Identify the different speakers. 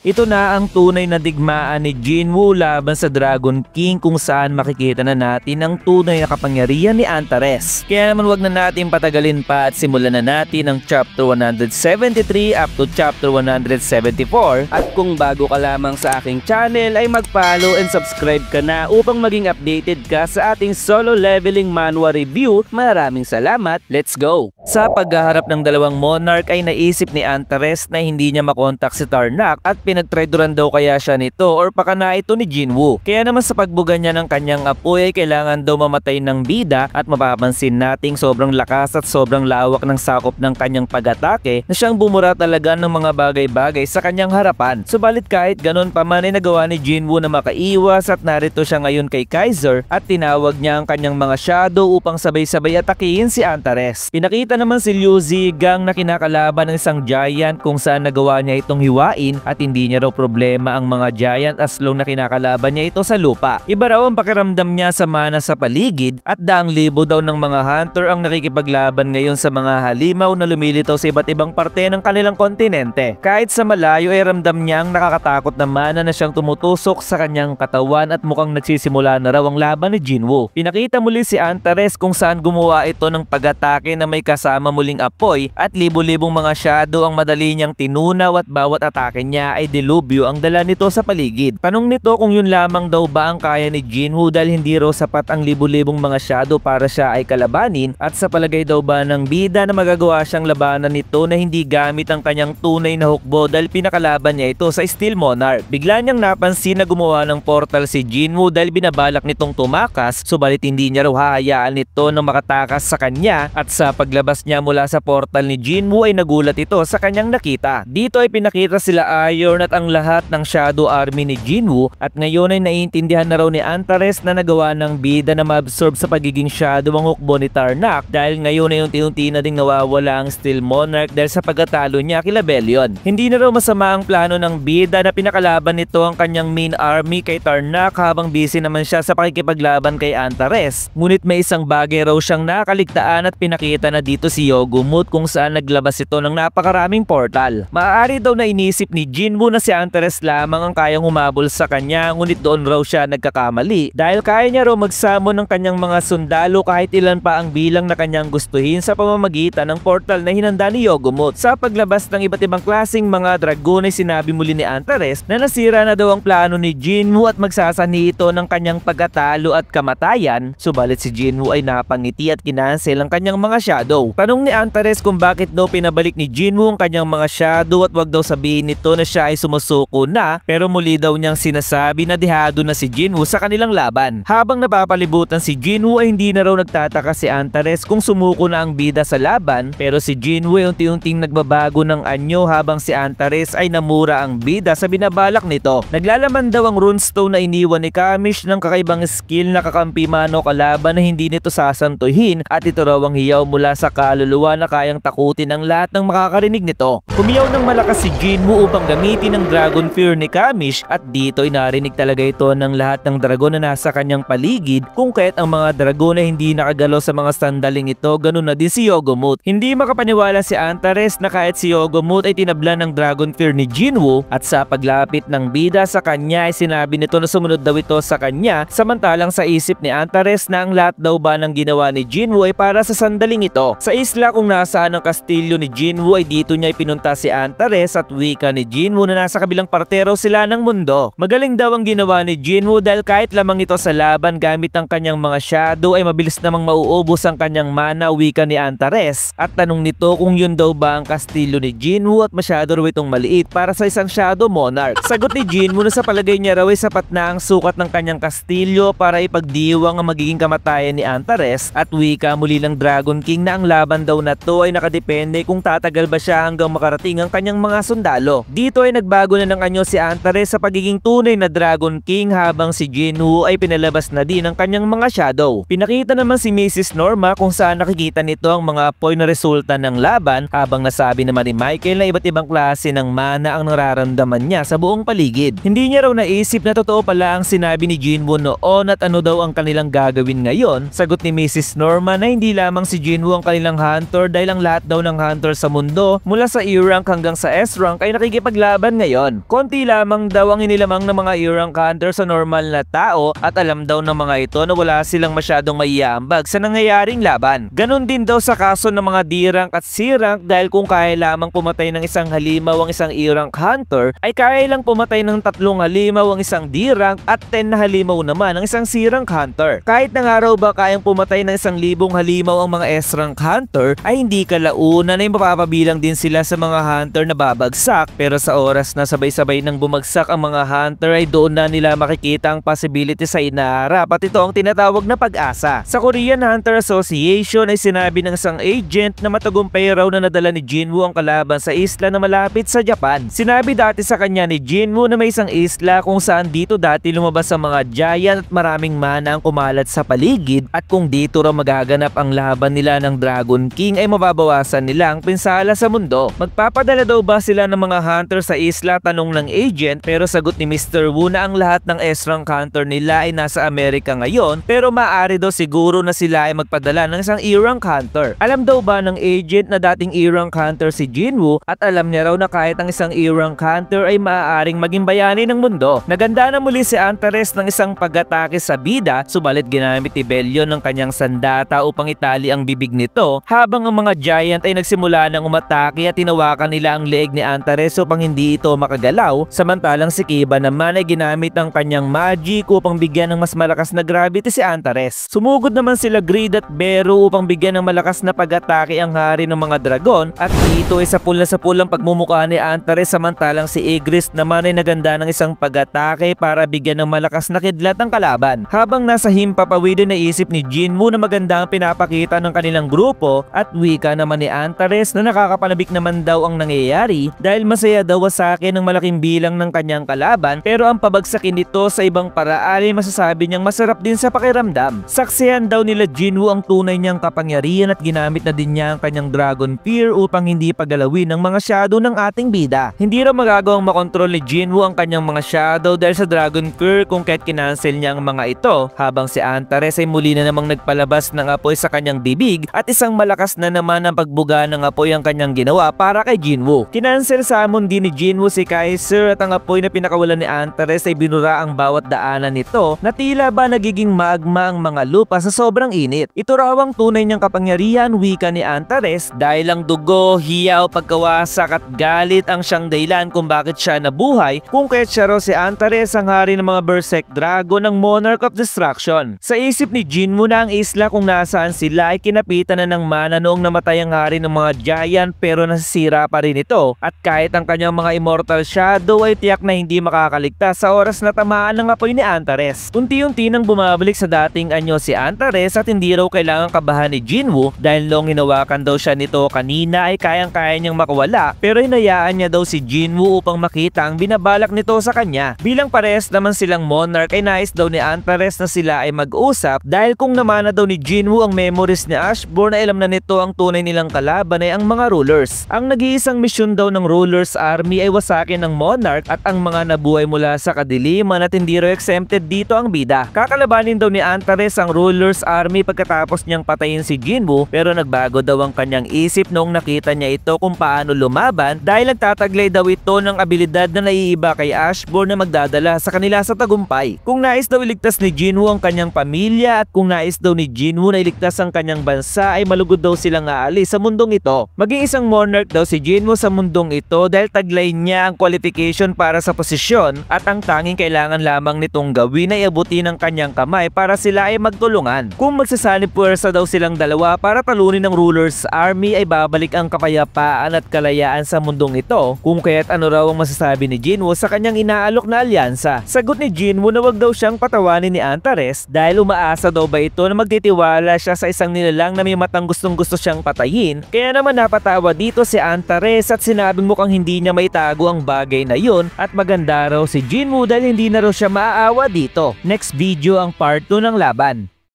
Speaker 1: Ito na ang tunay na digmaan ni Jinwoo laban sa Dragon King, kung saan makikita na natin ang tunay na kapangyarihan ni Antares. Kaya naman wag na natin patagalin pa at simulan na natin ang chapter 173 up to chapter 174. At kung bago ka lamang sa aking channel ay mag-follow and subscribe ka na upang maging updated ka sa ating solo leveling manhwa review. Maraming salamat, let's go! Sa paghaharap ng dalawang monarch ay naisip ni Antares na hindi niya makontak si Tarnak at pinagtraidoran daw kaya siya nito or pakana ito ni Jinwoo. Kaya naman sa pagbuga niya ng kanyang apoy ay kailangan daw mamatay ng bida, at mapapansin nating sobrang lakas at sobrang lawak ng sakop ng kanyang pag-atake na siyang bumura talaga ng mga bagay-bagay sa kanyang harapan. Subalit kahit ganon pa man ay nagawa ni Jinwoo na makaiwas at narito siya ngayon kay Kaiser at tinawag niya ang kanyang mga shadow upang sabay-sabay atakihin si Antares. Pinakita naman si Liu Zigang na kinakalaban ng isang giant kung saan nagawa niya itong hiwain at hindi niya raw problema ang mga giant as long na kinakalaban niya ito sa lupa. Iba raw ang pakiramdam niya sa mana sa paligid at daang libo daw ng mga hunter ang nakikipaglaban ngayon sa mga halimaw na lumilitaw sa iba't ibang parte ng kanilang kontinente. Kahit sa malayo ay ramdam niya ang nakakatakot na mana na siyang tumutusok sa kanyang katawan at mukhang nagsisimula na raw ang laban ni Jinwoo. Pinakita muli si Antares kung saan gumawa ito ng pag-atake na may kasama muling apoy at libo-libong mga shadow ang madali niyang tinunaw at bawat atake niya ay dilubyo ang dala nito sa paligid. Tanong nito kung yun lamang daw ba ang kaya ni Jinwoo dahil hindi raw sapat ang libo-libong mga shadow para siya ay kalabanin, at sa palagay daw ba ng bida na magagawa siyang labanan nito na hindi gamit ang kanyang tunay na hukbo dahil pinakalaban niya ito sa Steel Monarch. Bigla niyang napansin na gumawa ng portal si Jinwoo dahil binabalak nitong tumakas, subalit hindi niya raw hahayaan nito na makatakas sa kanya, at sa paglabas niya mula sa portal ni Jinwoo ay nagulat ito sa kanyang nakita. Dito ay pinakita sila Iron at ang lahat ng Shadow Army ni Jinwoo, at ngayon ay naiintindihan na raw ni Antares na nagawa ng bida na ma-absorb sa pagiging shadow ang hukbo ni Tarnak dahil ngayon ay unti-unti na ding nawawala ang Steel Monarch dahil sa pagkatalo niya kila Bellion. Hindi na raw masama ang plano ng bida na pinakalaban nito ang kanyang main army kay Tarnak habang busy naman siya sa pakikipaglaban kay Antares. Ngunit may isang bagay raw siyang nakaligtaan at pinakita na dito si Yogumut kung saan naglabas ito ng napakaraming portal. Maaari daw na inisip ni Jinwoo na si Antares lamang ang kayang humabol sa kanya, ngunit doon raw siya nagkakamali dahil kaya niya raw magsamo ng kanyang mga sundalo kahit ilan pa ang bilang na kanyang gustuhin sa pamamagitan ng portal na hinanda ni Yogumut. Sa paglabas ng iba't ibang klaseng mga dragon ay sinabi muli ni Antares na nasira na daw ang plano ni Jinwoo at magsasani ito ng kanyang pagkatalo at kamatayan, subalit si Jinwoo ay napangiti at kinansel ang kanyang mga shadow. Tanong ni Antares kung bakit daw pinabalik ni Jinwoo ang kanyang mga shadow at wag daw sabihin nito na siya ay sumusuko na, pero muli daw niyang sinasabi na dehado na si Jinwoo sa kanilang laban. Habang napapalibutan si Jinwoo ay hindi na raw nagtataka si Antares kung sumuko na ang bida sa laban, pero si Jinwoo ay unti-unting nagbabago ng anyo habang si Antares ay namura ang bida sa binabalak nito. Naglalaman daw ang runestone na iniwan ni Kamish ng kakaibang skill na kakampi mano kalaban na hindi nito sasantuhin, at ito raw ang hiyaw mula sa kaluluwa na kayang takutin ang lahat ng makakarinig nito. Humiyaw ng malakas si Jinwoo upang gamitin ang Dragon Fear ni Kamish, at dito ay narinig talaga ito ng lahat ng dragon na nasa kanyang paligid, kung kaya't ang mga dragon na hindi nakagalaw sa mga sandaling ito, ganun na din si Yogumut. Hindi makapaniwala si Antares na kahit si Yogumut ay tinablan ng Dragon Fear ni Jinwoo, at sa paglapit ng bida sa kanya ay sinabi nito na sumunod daw ito sa kanya, samantalang sa isip ni Antares na ang lahat daw ba ng ginawa ni Jinwoo ay para sa sandaling ito. Sa isla kung nasaan ang kastilyo ni Jinwoo ay dito niya ipinunta si Antares, at wika ni Jinwoo na nasa kabilang parte raw sila ng mundo. Magaling daw ang ginawa ni Jinwoo dahil kahit lamang ito sa laban gamit ang kanyang mga shadow ay mabilis namang mauubos ang kanyang mana, wika ni Antares. At tanong nito kung yun daw ba ang kastilyo ni Jinwoo at masyado raw itong maliit para sa isang Shadow Monarch. Sagot ni Jinwoo na sa palagay niya raw ay sapat na ang sukat ng kanyang kastilyo para ipagdiwang ang magiging kamatayan ni Antares, at wika muli ng Dragon King na ang laban daw na to ay nakadepende kung tatagal ba siya hanggang makarating ang kanyang mga sundalo. Dito ay nagbago na ng anyo si Antares sa pagiging tunay na Dragon King habang si Jinwoo ay pinalabas na din ang kanyang mga shadow. Pinakita naman si Mrs. Norma kung saan nakikita nito ang mga apoy na resulta ng laban, habang nasabi naman ni Michael na iba't ibang klase ng mana ang nararamdaman niya sa buong paligid. Hindi niya raw naisip na totoo pala ang sinabi ni Jinwoo noon at ano daw ang kanilang gagawin ngayon. Sagot ni Mrs. Norma na hindi lamang si Jinwoo ang kanilang hunter dahil ang lahat daw ng hunter sa mundo mula sa E rank hanggang sa S rank ay nakikipaglaban laban ngayon. Konti lamang daw ang inilamang ng mga Irank Hunter sa normal na tao at alam daw ng mga ito na wala silang masyadong maiambag sa nangyayaring laban. Ganon din daw sa kaso ng mga D-rank at C-rank dahil kung kaya lamang pumatay ng isang halimaw ang isang Irank Hunter ay kaya lang pumatay ng 3 halimaw ang isang D-rank at 10 na halimaw naman ang isang C-rank Hunter. Kahit na nga raw ba kayang pumatay ng 1,000 halimaw ang mga S-rank Hunter ay hindi kalaunan ay mapapabilang din sila sa mga Hunter na babagsak, pero sa oras na sabay-sabay nang bumagsak ang mga Hunter ay doon na nila makikita ang possibility sa inaharap at ito ang tinatawag na pag-asa. Sa Korean Hunter Association ay sinabi ng isang agent na matagumpay raw na nadala ni Jinwoo ang kalaban sa isla na malapit sa Japan. Sinabi dati sa kanya ni Jinwoo na may isang isla kung saan dito dati lumabas ang mga giant at maraming mana ang kumalat sa paligid at kung dito raw magaganap ang laban nila ng Dragon King ay mababawasan nila ang pinsala sa mundo. Magpapadala daw ba sila ng mga Hunter sa isla, tanong ng agent, pero sagot ni Mr. Wu na ang lahat ng S-rank Hunter nila ay nasa Amerika ngayon pero maaari daw siguro na sila ay magpadala ng isang E-rank Hunter. Alam daw ba ng agent na dating E-rank Hunter si Jinwoo at alam niya raw na kahit ang isang E-rank Hunter ay maaaring maging bayani ng mundo. Naganda na muli si Antares ng isang pag-atake sa bida, subalit ginamit ni Bellion ng kanyang sandata upang itali ang bibig nito habang ang mga giant ay nagsimula ng umatake at tinawakan nila ang leeg ni Antares upang hindi ito makagalaw, samantalang si Kiba naman ay ginamit ang kanyang magic upang bigyan ng mas malakas na gravity si Antares. Sumugod naman sila Greed at Beru upang bigyan ng malakas na pag-atake ang hari ng mga dragon at dito ay sapul ang pagmumukha ni Antares, samantalang si Igris naman ay naganda ng isang pag-atake para bigyan ng malakas na kidlat ang kalaban. Habang nasa himpapawid na isip ni Jinwoo na maganda ang pinapakita ng kanilang grupo at wika naman ni Antares na nakakapanabik naman daw ang nangyayari dahil masaya daw sa akin ng malaking bilang ng kanyang kalaban, pero ang pabagsakin nito sa ibang paraan ay masasabi niyang masarap din sa pakiramdam. Saksihan daw nila Jinwoo ang tunay niyang kapangyarihan at ginamit na din niya ang kanyang Dragon Fear upang hindi pagalawin ng mga shadow ng ating bida. Hindi raw magagawang makontrol ni Jinwoo ang kanyang mga shadow dahil sa Dragon Fear kung kahit kinancel niya ang mga ito, habang si Antares ay muli na namang nagpalabas ng apoy sa kanyang bibig at isang malakas na naman ang pagbuga ng apoy ang kanyang ginawa para kay Jinwoo. Kinancel summon din ni Jinwoo si Kaiser at ang apoy na pinakawalan ni Antares ay binura ang bawat daanan nito na tila ba nagiging magma ang mga lupa sa sobrang init. Ito raw ang tunay niyang kapangyarihan, wika ni Antares, dahil ang dugo, hiyaw, pagkawasak at galit ang siyang dahilan kung bakit siya nabuhay, kung kaya't siya raw si Antares ang hari ng mga Berserk Dragon ng Monarch of Destruction. Sa isip ni Jinwoo na ang isla kung nasaan sila ay kinapitan na ng mana noong namatay ang hari ng mga giant, pero nasisira pa rin ito at kahit ang kanyang mga immortal shadow ay tiyak na hindi makakaligtas sa oras na tamaan ng apoy ni Antares. Unti-unti nang bumabalik sa dating anyo si Antares at hindi raw kailangang kabahan ni Jinwoo dahil noong hinawakan daw siya nito kanina ay kayang-kaya niyang makawala, pero hinayaan niya daw si Jinwoo upang makita ang binabalak nito sa kanya. Bilang parehas naman silang monarch ay nais daw ni Antares na sila ay mag-usap dahil kung namana daw ni Jinwoo ang memories ni Ashburn ay alam na nito ang tunay nilang kalaban ay ang mga rulers. Ang nag-iisang misyon daw ng rulers army ay wasakin ng monarch at ang mga nabuhay mula sa kadiliman at hindi raw exempted dito ang bida. Kakalabanin daw ni Antares ang rulers army pagkatapos niyang patayin si Jinwoo, pero nagbago daw ang kanyang isip noong nakita niya ito kung paano lumaban dahil nagtataglay daw ito ng abilidad na naiiba kay Ashburn na magdadala sa kanila sa tagumpay. Kung nais daw iligtas ni Jinwoo ang kanyang pamilya at kung nais daw ni Jinwoo na iligtas ang kanyang bansa ay malugod daw silang aalis sa mundong ito. Maging isang monarch daw si Jinwoo sa mundong ito dahil taglay niya ang qualification para sa posisyon at ang tanging kailangan lamang nitong gawin ay abutin ang kanyang kamay para sila ay magtulungan. Kung magsasanib puwersa daw silang dalawa para talunin ng rulers army ay babalik ang kapayapaan at kalayaan sa mundong ito, kung kaya't ano raw ang masasabi ni Jinwoo sa kanyang inaalok na alyansa. Sagot ni Jinwoo na wag daw siyang patawanin ni Antares dahil umaasa daw ba ito na magtitiwala siya sa isang nilalang na may matang gustong-gusto siyang patayin, kaya naman napatawa dito si Antares at sinabing mukhang hindi niya maitago ang bagay na yun at maganda raw si Jinwoo dahil hindi na raw siya maaawa dito. Next video ang part 2 ng laban.